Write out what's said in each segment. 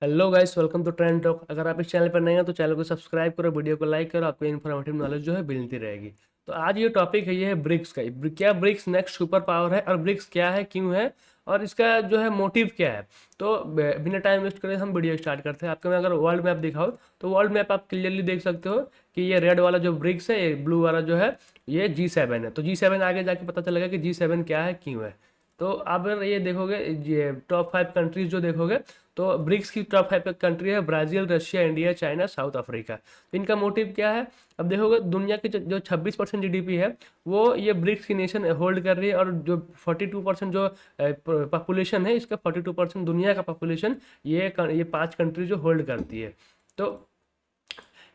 Hello guys, welcome to trend talk. अगर आप इस चैनल पर नए हैं तो चैनल को सब्सक्राइब करो, वीडियो को लाइक करो, आपको इन्फॉर्मेटिव नॉलेज जो है मिलती रहेगी। तो आज ये टॉपिक है, ये है ब्रिक्स का। क्या ब्रिक्स नेक्स्ट सुपर पावर है, और ब्रिक्स क्या है, क्यों है, और इसका जो है मोटिव क्या है। तो बिना टाइम वेस्ट करे हम वीडियो स्टार्ट करते हैं। आपके में अगर वर्ल्ड मैप दिखाओ तो वर्ल्ड मैप आप क्लियरली देख सकते हो कि ये रेड वाला जो ब्रिक्स है, ये ब्लू वाला जो है, ये G7 है। तो G7 आगे जाके पता चलेगा कि G7 क्या है, क्यों है। तो आप अगर ये देखोगे, ये टॉप 5 कंट्रीज जो देखोगे, तो ब्रिक्स की टॉप 5 कंट्री है Brazil, Russia, India, China, south Africa. तो इनका मोटिव क्या है। अब देखोगे दुनिया की जो 26% जीडीपी है, वो ये ब्रिक्स की नेशन होल्ड कर रही है। और जो 42% जो पॉपुलेशन है, इसका 42% दुनिया का पॉपुलेशन ये 5 कंट्री जो होल्ड करती है। तो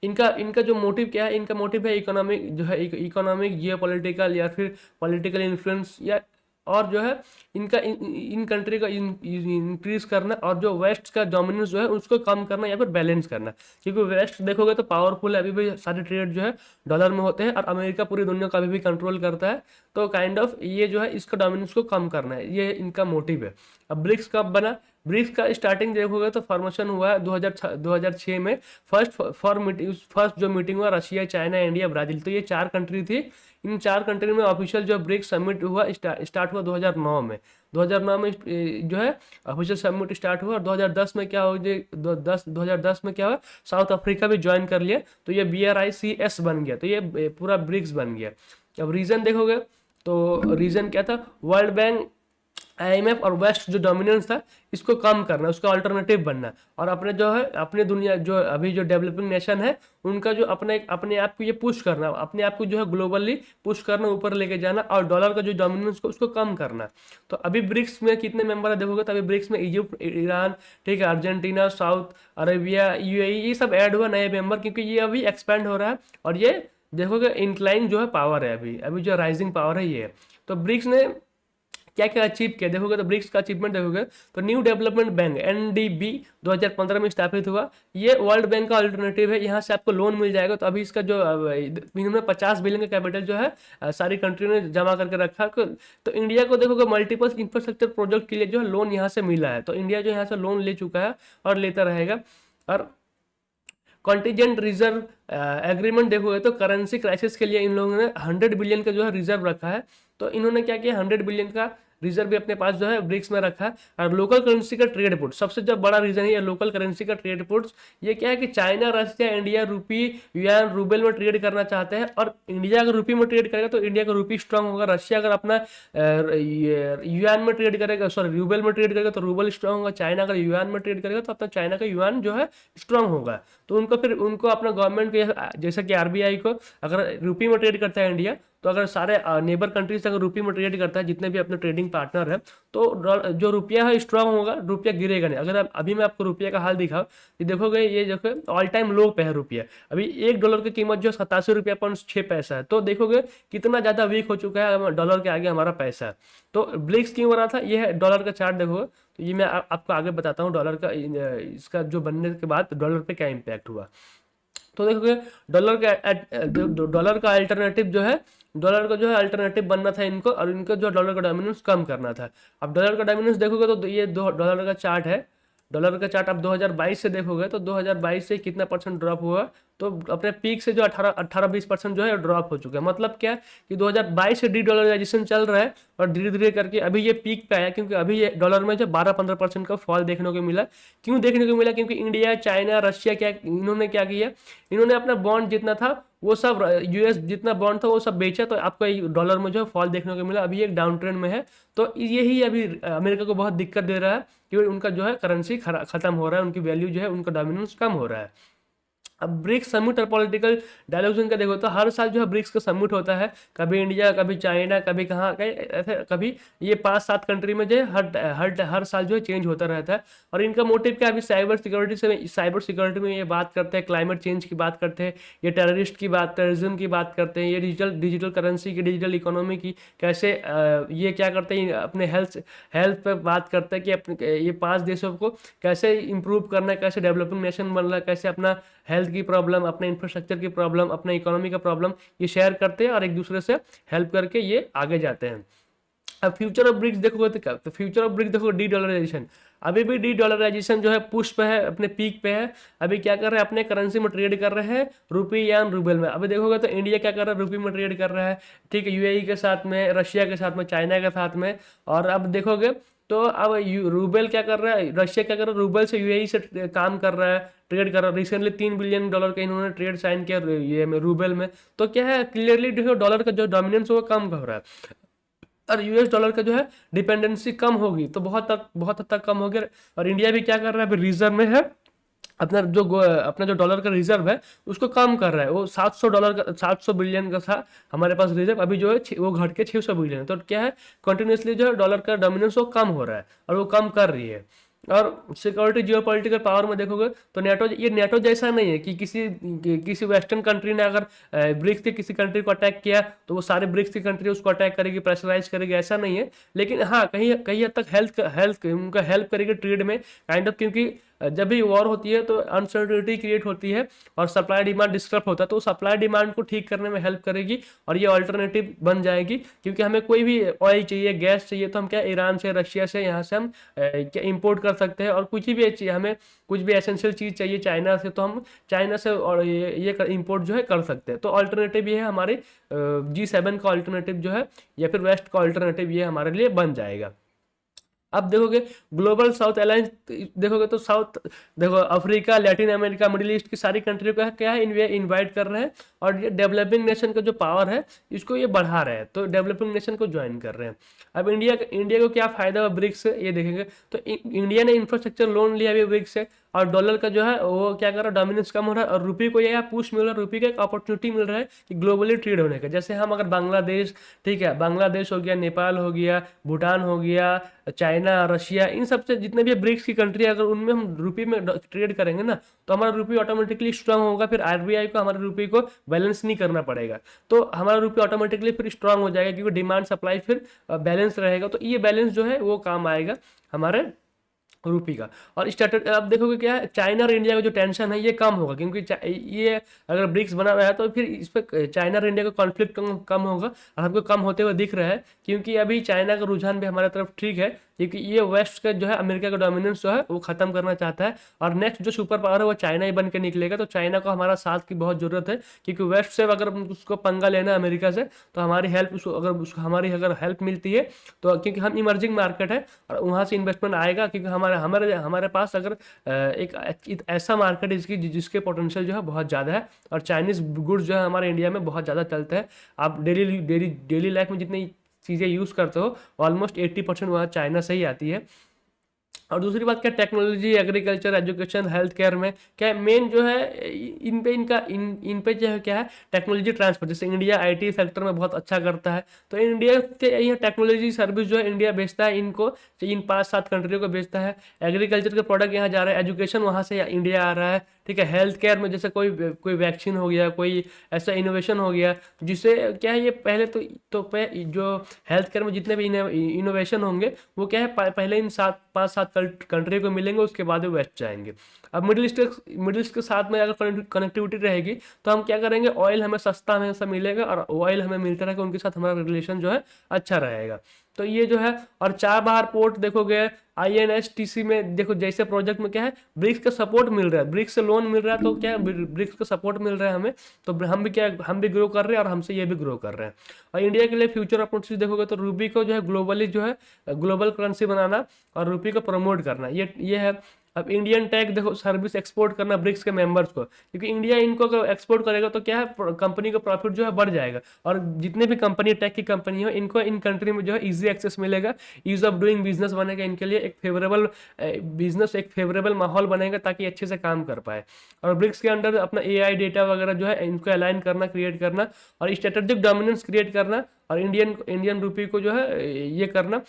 इनका इनका जो मोटिव क्या है, इनका मोटिव है इकोनॉमिक, जो है इकोनॉमिक, जियो पॉलिटिकल, या फिर पॉलिटिकल इन्फ्लुएंस, या और जो है इनका इन कंट्री का इंक्रीज करना, और जो वेस्ट का डोमिनेंस जो है उसको कम करना या फिर बैलेंस करना। क्योंकि वेस्ट देखोगे तो पावरफुल है, अभी भी सारे ट्रेड जो है डॉलर में होते हैं, और अमेरिका पूरी दुनिया को अभी भी कंट्रोल करता है। तो काइंड ऑफ ये जो है इसका डोमिनेंस को कम करना है, ये इनका मोटिव है। अब ब्रिक्स कब बना। ब्रिक्स का स्टार्टिंग देखोगे तो फॉर्मेशन हुआ है 2006 में। फर्स्ट जो मीटिंग हुआ, रशिया, चाइना, इंडिया, ब्राजील, तो ये 4 कंट्री थी। इन 4 कंट्री में ऑफिशियल जो ब्रिक्स समिट हुआ, स्टार्ट हुआ 2009 में। 2009 में जो है ऑफिशियल समिट स्टार्ट हुआ। और 2010 में क्या हो, जो 2010 में क्या हुआ, साउथ अफ्रीका भी ज्वाइन कर लिया। तो ये BRICS बन गया, तो ये पूरा ब्रिक्स बन गया। अब रीजन देखोगे तो रीजन क्या था, वर्ल्ड बैंक, IMF और वेस्ट जो डोमिनेंस था, इसको कम करना, उसका अल्टरनेटिव बनना। और अपने जो है, अपने दुनिया जो अभी जो डेवलपिंग नेशन है, उनका जो अपने अपने आप को ये पुश करना, अपने आप को जो है ग्लोबली पुश करना, ऊपर लेके जाना, और डॉलर का जो डोमिनेंस को उसको कम करना। तो अभी ब्रिक्स में कितने मेंबर है देखोगे, तो अभी ब्रिक्स में इजिप्ट, ईरान, ठीक है, अर्जेंटीना, साउथ अरेबिया, UAE, ये सब ऐड हुआ नए मेंबर, क्योंकि ये अभी एक्सपैंड हो रहा है। और ये देखोगे इंक्लाइन जो है पावर है, अभी अभी जो राइजिंग पावर है ये है। तो ब्रिक्स ने क्या क्या अचीव किया देखोगे, तो ब्रिक्स का अचीवमेंट देखोगे तो न्यू डेवलपमेंट बैंक NDB 2015 में स्थापित हुआ। ये वर्ल्ड बैंक का अल्टरनेटिव है, यहाँ से आपको लोन मिल जाएगा। तो अभी इसका जो इन्होंने 50 बिलियन का कैपिटल जो है सारी कंट्री ने जमा करके रखा। तो इंडिया को देखोगे मल्टीपल इंफ्रास्ट्रक्चर प्रोजेक्ट के लिए जो है लोन यहाँ से मिला है। तो इंडिया जो यहाँ से लोन ले चुका है और लेता रहेगा। और कॉन्टीजेंट रिजर्व एग्रीमेंट देखोगे तो करेंसी क्राइसिस के लिए इन लोगों ने 100 बिलियन का जो है रिजर्व रखा है। तो इन्होंने क्या किया, 100 बिलियन का रिजर्व भी अपने पास जो है ब्रिक्स में रखा है। और लोकल करेंसी का ट्रेड पुट सबसे जो बड़ा रीजन है, ये लोकल करेंसी का ट्रेड पुट्स। ये क्या है कि चाइना, रशिया, इंडिया रूपी, युआन, रूबल में ट्रेड करना चाहते हैं। और इंडिया अगर रूपी में ट्रेड करेगा तो इंडिया का रूपी स्ट्रांग होगा। रशिया अगर अपना युआन में ट्रेड करेगा, सॉरी रूबल में ट्रेड करेगा, तो रूबल स्ट्रांग होगा। चाइना अगर युआन में ट्रेड करेगा तो अपना चाइना का युआन जो है स्ट्रांग होगा। तो उनको फिर उनको अपना गवर्नमेंट के, जैसे कि RBI को अगर रूपी में ट्रेड करता है इंडिया, तो अगर सारे नेबर कंट्रीज अगर रूपी में ट्रेड करता है, जितने भी अपने ट्रेडिंग पार्टनर है, तो जो रुपया है स्ट्रांग होगा, रुपया गिरेगा नहीं। अगर अभी मैं आपको रुपये का हाल दिखाऊं, ये देखोगे, ये देखो ऑल टाइम लो पे है रुपया। अभी $1 की कीमत जो 87 रुपया 6 पैसा है। तो देखोगे कितना ज़्यादा वीक हो चुका है डॉलर के आगे हमारा पैसा। तो ब्रिक्स क्यों बना था, ये है डॉलर का चार्ट देखोगे। तो ये मैं आपको आगे बताता हूँ डॉलर का, इसका जो बनने के बाद डॉलर पे क्या इम्पैक्ट हुआ। तो देखोगे डॉलर का अल्टरनेटिव जो है, डॉलर का जो है अल्टरनेटिव बनना था इनको, और इनको जो डॉलर का डोमिनेंस कम करना था। अब डॉलर का डोमिनेंस देखोगे तो ये डॉलर का चार्ट है। डॉलर का चार्ट आप 2022 से देखोगे तो 2022 से कितना परसेंट ड्रॉप हुआ। तो अपने पीक से जो 18-20% जो है ड्रॉप हो चुका है। मतलब क्या है कि 2022 से डॉलराइजेशन चल रहा है, और धीरे धीरे करके अभी ये पीक पे आया, क्योंकि अभी ये डॉलर में जो 12-15% का फॉल देखने को मिला। क्यों देखने को मिला, क्योंकि इंडिया, चाइना, रशिया क्या इन्होंने क्या किया, इन्होंने अपना बॉन्ड जितना था वो सब, US जितना बॉन्ड था वो सब बेचा। तो आपको डॉलर में जो फॉल देखने को मिला, अभी एक डाउन ट्रेंड में है। तो यही अभी अमेरिका को बहुत दिक्कत दे रहा है, क्योंकि उनका जो है करेंसी खत्म हो रहा है, उनकी वैल्यू जो है, उनका डोमिनेंस कम हो रहा है। अब ब्रिक्स समिट और पॉलिटिकल डायलॉग्स का देखो तो हर साल जो है ब्रिक्स का समिट होता है। कभी इंडिया, कभी चाइना, कभी कहाँ कहीं ऐसे, कभी ये 5-7 कंट्री में जो है हर साल जो है चेंज होता रहता है। और इनका मोटिव क्या है, अभी साइबर सिक्योरिटी में ये बात करते हैं, क्लाइमेट चेंज की बात करते हैं, ये टेररिज्म की बात करते हैं, ये डिजिटल करेंसी की, डिजिटल इकोनॉमी की, कैसे ये क्या करते हैं, अपने हेल्थ पे बात करते हैं कि अपने ये 5 देशों को कैसे इंप्रूव करना है, कैसे डेवलपिंग नेशन बनना है, कैसे अपना हेल्थ की प्रॉब्लम, अपने इंफ्रास्ट्रक्चर की प्रॉब्लम, अपने इकोनॉमी का प्रॉब्लम ये शेयर करते हैं, और एक दूसरे से हेल्प करके ये आगे जाते हैं। अब फ्यूचर ऑफ ब्रिक्स देखोगे तो क्या, तो फ्यूचर ऑफ ब्रिक्स देखो डी डॉलराइजेशन। अभी भी डी डॉलराइजेशन जो है पुश पे है, अपने पीक पे है। अभी क्या कर रहे हैं, अपने करेंसी में ट्रेड कर रहे हैं रुपी या रूबल में। अभी देखोगे तो इंडिया क्या कर रहा है, रुपी में ट्रेड कर रहा है, ठीक है, यूएई के साथ में, रशिया के साथ में, चाइना के साथ में। और अब देखोगे तो अब रूबल क्या कर रहा है, रशिया क्या कर रहा है, रूबल से यूएई से काम कर रहा है, ट्रेड कर रहा है। रिसेंटली $3 बिलियन का इन्होंने ट्रेड साइन किया ये में रूबल में। तो क्या है, क्लियरली देखो डॉलर का जो डोमिनेंस वो कम हो रहा है और यूएस डॉलर का जो है डिपेंडेंसी कम होगी, तो बहुत हद तक कम हो गया। और इंडिया भी क्या कर रहा है, अभी रिजर्व में है, अपना जो डॉलर का रिजर्व है उसको कम कर रहा है। वो $700 का, 700 बिलियन का था हमारे पास रिजर्व, अभी जो है वो घट के 600 बिलियन। तो क्या है, कंटिन्यूसली जो है डॉलर का डोमिनेंस वो कम हो रहा है और वो कम कर रही है। और सिक्योरिटी जियोपॉलिटिकल पावर में देखोगे तो नेटो, ये नेटो जैसा नहीं है कि किसी वेस्टर्न कंट्री ने अगर ब्रिक्स की किसी कंट्री को अटैक किया तो वो सारे ब्रिक्स की कंट्री उसको अटैक करेगी, प्रेशराइज करेगी, ऐसा नहीं है। लेकिन हाँ, कहीं कहीं हद तक हेल्थ उनका हेल्प करेगी ट्रेड में, काइंड ऑफ, क्योंकि जब भी वॉर होती है तो अनसर्टिनिटी क्रिएट होती है और सप्लाई डिमांड डिस्टर्ब होता है, तो सप्लाई डिमांड को ठीक करने में हेल्प करेगी और ये ऑल्टरनेटिव बन जाएगी। क्योंकि हमें कोई भी ऑयल चाहिए, गैस चाहिए, तो हम क्या ईरान से, रशिया से, यहाँ से हम क्या इंपोर्ट कर सकते हैं। और कुछ भी चाहिए, हमें कुछ भी एसेंशियल चीज़ चाहिए चाइना से, तो हम चाइना से और ये इंपोर्ट जो है कर सकते हैं। तो ऑल्टरनेटिव ये है हमारे G7 का ऑल्टरनेटिव जो है, या फिर वेस्ट का ऑल्टरनेटिव ये हमारे लिए बन जाएगा। अब देखोगे ग्लोबल साउथ अलायंस, देखोगे तो साउथ, देखो Africa, Latin America, middle east की सारी कंट्रियों का क्या है, इनवाइट कर रहे हैं और ये डेवलपिंग नेशन का जो पावर है इसको ये बढ़ा रहे हैं, तो डेवलपिंग नेशन को ज्वाइन कर रहे हैं। अब इंडिया को क्या फायदा हुआ ब्रिक्स से, ये देखेंगे तो इंडिया ने इंफ्रास्ट्रक्चर लोन लिया अभी ब्रिक्स से, और डॉलर का जो है वो क्या कर रहा है, डोमिनेंस कम हो रहा है, और रुपये को यह पुश मिल रहा है, रुपये का एक अपॉर्चुनिटी मिल रहा है कि ग्लोबली ट्रेड होने का। जैसे हम अगर बांग्लादेश, ठीक है, बांग्लादेश हो गया, नेपाल हो गया, भूटान हो गया, चाइना, रशिया, इन सब से जितने भी ब्रिक्स की कंट्री, अगर उनमें हम रुपये में ट्रेड करेंगे ना, तो हमारा रुपये ऑटोमेटिकली स्ट्रांग होगा। फिर आरबीआई को हमारे रुपये को बैलेंस नहीं करना पड़ेगा, तो हमारा रुपये ऑटोमेटिकली फिर स्ट्रांग हो जाएगा, क्योंकि डिमांड सप्लाई फिर बैलेंस रहेगा। तो ये बैलेंस जो है वो काम आएगा हमारे रुपये का। और स्टार्टर अब देखोगे क्या है, चाइना और इंडिया का जो टेंशन है ये कम होगा, क्योंकि ये अगर ब्रिक्स बना रहा है तो फिर इस पर चाइना और इंडिया का कॉन्फ्लिक्ट कम होगा, और हमको कम होते हुए दिख रहा है। क्योंकि अभी चाइना का रुझान भी हमारे तरफ ठीक है, क्योंकि ये वेस्ट का जो है, अमेरिका का डोमिनेंस जो है वो खत्म करना चाहता है, और नेक्स्ट जो सुपर पावर है वो चाइना ही बन के निकलेगा। तो चाइना को हमारा साथ की बहुत जरूरत है, क्योंकि वेस्ट से अगर उसको पंगा लेना है अमेरिका से, तो हमारी हेल्प उसको हमारी अगर हेल्प मिलती है तो, क्योंकि हम इमर्जिंग मार्केट है और वहाँ से इन्वेस्टमेंट आएगा, क्योंकि हमारे हमारे हमारे पास अगर एक ऐसा मार्केट है जिसके पोटेंशियल जो है बहुत ज़्यादा है, और चाइनीज़ गुड्स जो है हमारे इंडिया में बहुत ज़्यादा चलते हैं। आप डेली लाइफ में जितनी चीज़ें यूज़ करते हो ऑलमोस्ट 80% वहाँ चाइना से ही आती है। और दूसरी बात क्या, technology, agriculture, education, health care में क्या मेन जो है, इन पे जो है क्या है, टेक्नोलॉजी ट्रांसफर। जैसे इंडिया आईटी सेक्टर में बहुत अच्छा करता है, तो इंडिया के ये टेक्नोलॉजी सर्विस जो है इंडिया बेचता है इनको, इन 5-7 कंट्रियों को बेचता है। एग्रीकल्चर के प्रोडक्ट यहाँ जा रहा है, एजुकेशन वहाँ से इंडिया आ रहा है, ठीक है। हेल्थ केयर में जैसे कोई वैक्सीन हो गया, कोई ऐसा इनोवेशन हो गया, जिससे क्या है, ये पहले जो हेल्थ केयर में जितने भी इनोवेशन होंगे वो क्या है, पहले इन 5-7 कंट्री को मिलेंगे, उसके बाद वो वेस्ट जाएंगे। अब मिडिल ईस्ट के साथ में अगर कनेक्टिविटी रहेगी तो हम क्या करेंगे, ऑयल हमें सस्ता हमेशा मिलेगा, और ऑयल हमें मिलता रहेगा, उनके साथ हमारा रिलेशन जो है अच्छा रहेगा। तो ये जो है, और चाबहार पोर्ट देखोगे, INSTC में देखो, जैसे प्रोजेक्ट में क्या है, ब्रिक्स का सपोर्ट मिल रहा है, ब्रिक्स से लोन मिल रहा है, तो क्या है, ब्रिक्स का सपोर्ट मिल रहा है हमें, तो हम भी ग्रो कर रहे हैं, और हमसे ये भी ग्रो कर रहे हैं। और इंडिया के लिए फ्यूचर अपॉर्चुनिटी देखोगे तो रूबी को जो है ग्लोबली जो है ग्लोबल करेंसी बनाना और रूपी को प्रमोट करना, ये है। अब इंडियन टेक देखो, सर्विस एक्सपोर्ट करना ब्रिक्स के मेंबर्स को, क्योंकि इंडिया इनको अगर एक्सपोर्ट करेगा तो क्या है, कंपनी का प्रॉफिट जो है बढ़ जाएगा, और जितने भी कंपनी, टेक की कंपनी हो, इनको इन कंट्री में जो है इजी एक्सेस मिलेगा, ईज ऑफ डूइंग बिजनेस बनेगा इनके लिए, एक फेवरेबल माहौल बनेगा, ताकि अच्छे से काम कर पाए। और ब्रिक्स के अंडर अपना AI डेटा वगैरह जो है इनको अलाइन करना, क्रिएट करना, और स्ट्रेटेजिक डोमिनेंस क्रिएट करना, और इंडियन रुपये को जो है ये करना,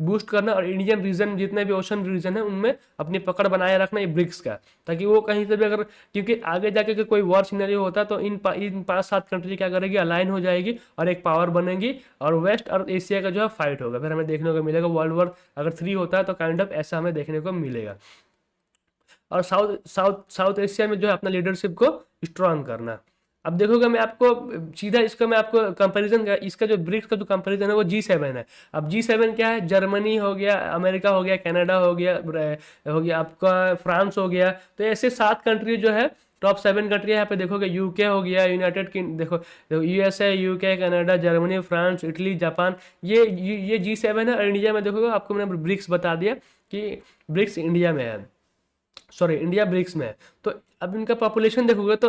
बूस्ट करना, और इंडियन रीजन, जितने भी ओशन रीजन है उनमें अपनी पकड़ बनाए रखना ये ब्रिक्स का, ताकि वो कहीं से भी अगर, क्योंकि आगे जाके के कोई वॉर सिनेरियो होता है तो इन 5-7 कंट्री क्या करेगी, अलाइन हो जाएगी और एक पावर बनेगी, और वेस्ट और एशिया का जो है फाइट होगा, फिर हमें देखने को मिलेगा वर्ल्ड वॉर अगर 3 होता है तो काइंड ऑफ ऐसा हमें देखने को मिलेगा। और साउथ एशिया में जो है अपना लीडरशिप को स्ट्रांग करना। अब देखोगे मैं आपको सीधा इसका मैं आपको कंपैरिजन, इसका जो ब्रिक्स का जो कंपैरिजन है वो G7 है। अब G7 क्या है, जर्मनी हो गया, अमेरिका हो गया, कनाडा हो गया आपका, फ्रांस हो गया, तो ऐसे 7 कंट्री जो है टॉप 7 कंट्री यहाँ पे देखोगे, यूके हो गया, यूनाइटेड किंग देखो, USA, UK, Canada, Germany, France, Italy, Japan, ये G7 है। और इंडिया में देखोगे आपको मैंने ब्रिक्स बता दिया कि ब्रिक्स इंडिया में है, सॉरी इंडिया ब्रिक्स में है। तो अब इनका पॉपुलेशन देखोगे तो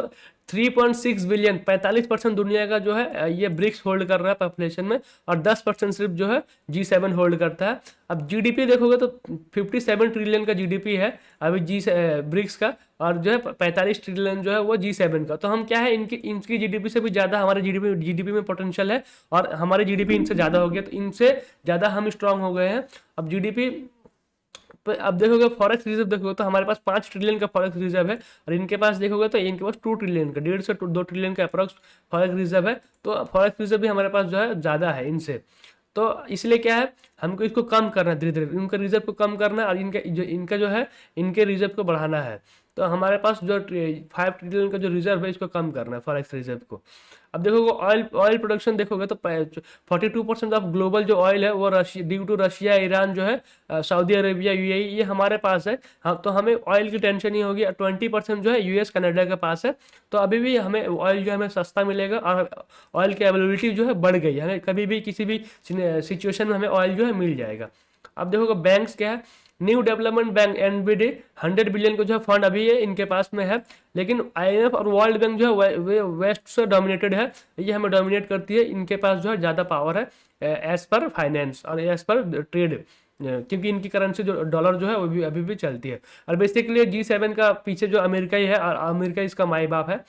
3.6 बिलियन, 45% दुनिया का जो है ये ब्रिक्स होल्ड कर रहा है पॉपुलेशन में, और 10% सिर्फ जो है G7 होल्ड करता है। अब जीडीपी देखोगे तो 57 ट्रिलियन का जीडीपी है अभी ब्रिक्स का, और जो है 45 ट्रिलियन जो है वो G7 का। तो हम क्या है, इनकी जीडीपी से भी ज़्यादा हमारे जीडीपी में पोटेंशियल है, और हमारी जीडीपी इनसे ज़्यादा हो गया, तो इनसे ज़्यादा हम स्ट्रांग हो गए हैं। अब जीडीपी अब देखोगे फॉरेक्स रिजर्व देखोगे तो हमारे पास 5 ट्रिलियन का फॉरेक्स रिजर्व है, और इनके पास देखोगे तो इनके पास 2 ट्रिलियन का, 1.5 से 2 ट्रिलियन का अप्रॉक्स फॉरेक्स रिजर्व है। तो फॉरेक्स रिजर्व भी हमारे पास जो है ज़्यादा है इनसे। तो इसलिए क्या है, हमको इसको कम करना है, धीरे धीरे इनका रिजर्व को कम करना है, और इनका जो है इनके रिजर्व को बढ़ाना है। तो हमारे पास जो 5 ट्रिलियन का जो रिजर्व है इसको कम करना है, फॉरेक्स रिजर्व को। अब देखोगे ऑयल प्रोडक्शन देखोगे तो 42% ऑफ ग्लोबल जो ऑयल है वो ड्यू टू रशिया, ईरान जो है, सऊदी अरेबिया, यूएई, ये हमारे पास है। हाँ, तो हमें ऑयल की टेंशन नहीं होगी। 20% जो है यूएस, कनाडा के पास है। तो अभी भी हमें ऑयल जो है हमें सस्ता मिलेगा, और ऑयल की अवेलेबिलिटी जो है बढ़ गई है, हमें कभी भी किसी भी सिचुएशन में हमें ऑयल जो है मिल जाएगा। अब देखोगे बैंक्स क्या है, new development bank NBD 100 billion को जो है फंड अभी है इनके पास में है, लेकिन आईएमएफ और वर्ल्ड बैंक जो है वे वेस्ट से डोमिनेटेड है, ये हमें डोमिनेट करती है। इनके पास जो है ज़्यादा पावर है एज पर फाइनेंस और एज पर ट्रेड, क्योंकि इनकी करेंसी जो डॉलर जो है वो भी अभी भी चलती है। और बेसिकली G7 का पीछे जो अमेरिका ही है, और अमेरिका इसका माई बाप है।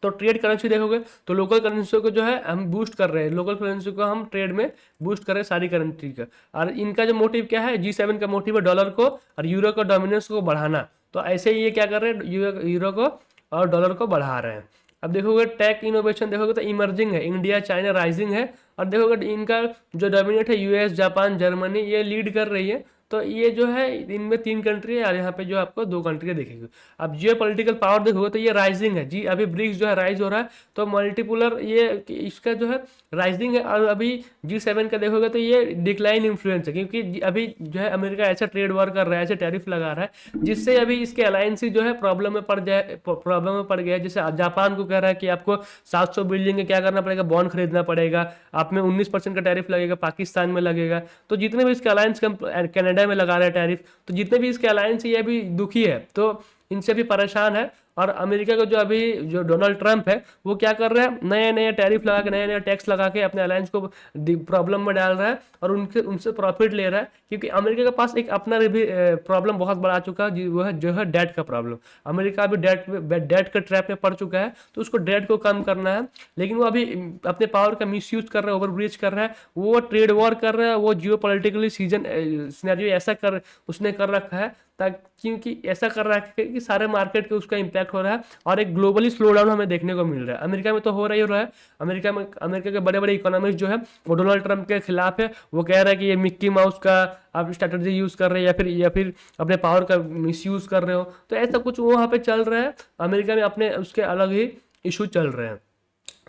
तो ट्रेड करेंसी देखोगे तो लोकल करेंसी को जो है हम बूस्ट कर रहे हैं, लोकल करेंसी को हम ट्रेड में बूस्ट कर रहे हैं सारी करेंसी का। और इनका जो मोटिव क्या है, G7 का मोटिव है डॉलर को और यूरो का डोमिनेंस को बढ़ाना। तो ऐसे ही ये क्या कर रहे हैं, यूरो को और डॉलर को बढ़ा रहे हैं। अब देखोगे टेक इनोवेशन देखोगे तो इमर्जिंग है, इंडिया, चाइना राइजिंग है। और देखोगे इनका जो डोमिनेट है यूएस, जापान, जर्मनी, ये लीड कर रही है। तो ये जो है इनमें 3 कंट्री है, और यहाँ पे जो आपको 2 कंट्री दिखेगी। अब जियो पॉलिटिकल पावर देखोगे तो ये राइजिंग है जी, अभी ब्रिक्स जो है राइज हो रहा है। तो मल्टीपुलर ये इसका जो है राइजिंग है। और अभी G7 का देखोगे तो ये डिक्लाइन इन्फ्लुएंस है, क्योंकि अभी जो है अमेरिका ऐसा ट्रेड वॉर कर रहा है, ऐसे टैरिफ लगा रहा है, जिससे अभी इसके अलायंस जो है प्रॉब्लम में पड़ गया है। जैसे जापान को कह रहा है कि आपको 700 बिलियन का क्या करना पड़ेगा, बॉन्ड खरीदना पड़ेगा, आप में 19% का टैरिफ लगेगा, पाकिस्तान में लगेगा। तो जितने भी इसके अलायंस कनाडा में लगा रहे हैं टैरिफ, तो जितने भी इसके अलायंस ये भी दुखी है, तो इनसे भी परेशान है। और अमेरिका का जो अभी जो डोनाल्ड ट्रंप है वो क्या कर रहा है, नए नए टैरिफ लगा के, नए नए टैक्स लगा के अपने अलायंस को प्रॉब्लम में डाल रहा है, और उनसे प्रॉफिट ले रहा है। क्योंकि अमेरिका के पास एक अपना भी प्रॉब्लम बहुत बड़ा आ चुका है, वो है जो है डेट का प्रॉब्लम। अमेरिका अभी डेट का ट्रैप में पड़ चुका है, तो उसको डेट को कम करना है। लेकिन वो अभी अपने पावर का मिसयूज कर रहा है, ओवर ब्रीच कर रहा है, वो ट्रेड वॉर कर रहा है, वो जियो पॉलिटिकली सिनेरियो ऐसा उसने कर रखा है, क्योंकि ऐसा कर रहा है कि सारे मार्केट के उसका इम्पैक्ट हो रहा है, और एक ग्लोबली स्लो डाउन हमें देखने को मिल रहा है। अमेरिका में तो हो रहा है। अमेरिका के बड़े बड़े इकोनॉमिस्ट जो है वो डोनाल्ड ट्रंप के खिलाफ है। वो कह रहा है कि ये मिक्की माउस का आप स्ट्रैटेजी यूज कर रहे हैं, या फिर अपने पावर का मिस यूज कर रहे हो। तो ऐसा कुछ वहाँ पे चल रहा है अमेरिका में, अपने उसके अलग ही इशू चल रहे हैं।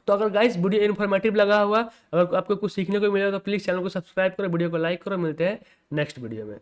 तो अगर गाइस वीडियो इन्फॉर्मेटिव लगा हुआ, अगर आपको कुछ सीखने को मिला तो प्लीज़ चैनल को सब्सक्राइब करो, वीडियो को लाइक करो। मिलते हैं नेक्स्ट वीडियो में।